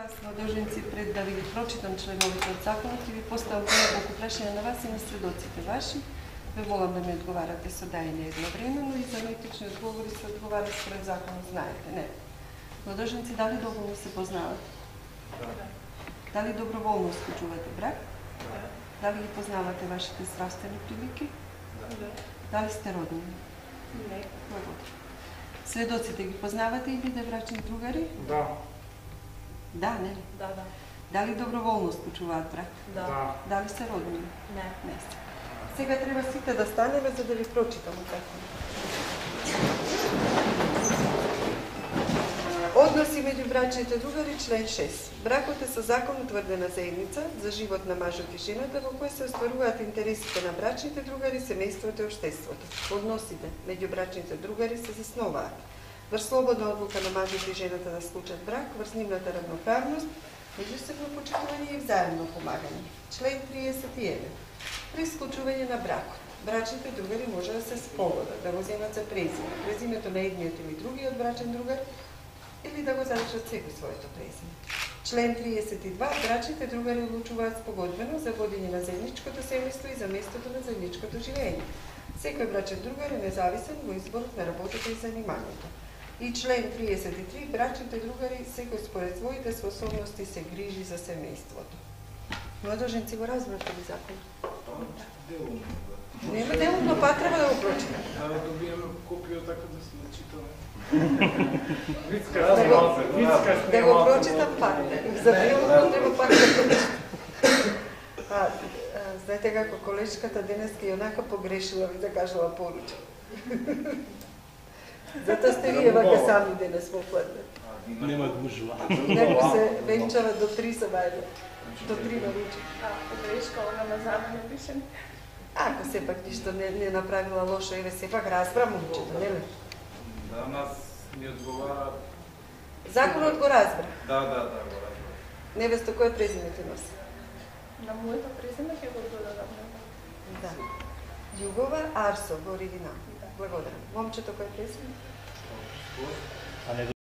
вас, младоженци, пред да ви ги прочитам членовите од законот и ви поставам неколку прашања на вас и на сведоците ваши. Ве молам да ми одговарате со да и не едновремено и за нетични одговори се одговара според законот, знаете, не? Младоженци, дали доброволно се познавате? Да. Дали доброволно склучувате брак? Да. Дали ги познавате вашите здравствени прилики? Да. Дали сте родни? Не. Благодаря. Сведоците ги познавате и биде брачни другари? Да. Да, не? Да, да. Дали доброволно склучуваат брак? Да. Дали се родни? Не. Не сте. Сега треба сите да станеме за да ви прочитам од законот. Односи меѓу брачните другари, член 6. Бракот е со закон утврдена заедница за живот на мажот и жената во која се остваруваат интересите на брачните другари, семејството и општеството. Односите меѓу брачните другари се засноваат врз слободна одлука на мажот и жената да склучат брак, врз нивната равноправност, меѓусебно почитување и взаемно помагање. Член 31. При склучување на бракот, брачните другари може да се спогодат, да го земат за презиме, презимето на едниот или другиот брачен другар, или да го задржат секој своето презиме. Член 32. Брачните другари одлучуваат спогодбено за водење на заедничкото семејство и за местото на заедничкото живење. Секој брачен другар е независен во изборот на работата и занимањето. И член 33. Брачните другари секој според своите способности се грижи за семејството. Младоженци го разбрате ли закон? Нема деловно, па треба да го прочитам. Да добиеме копија така да се начитаме. Да го прочитам пак. За деловно треба пак да прочитам. Знаете како колешката денеска и онака погрешила ви да кажала поруча. Затоа сте вие вака сами денес во пладне. Нема гужва. Некој се венчава до 3 сабајле. До 3 на руче. Погрешка, она на забавно пишем. Ако сепак ништо не направила лошо, еве сепак разбра момчето, нели? Да, нас ни одговара. Законот го разбра. Да, го разбра. Невесто, кој презиме ти носи? На моето презиме ќе го додадам. Да. Југова Арсо во оригинал. Благодарам. Момчето кој презиме?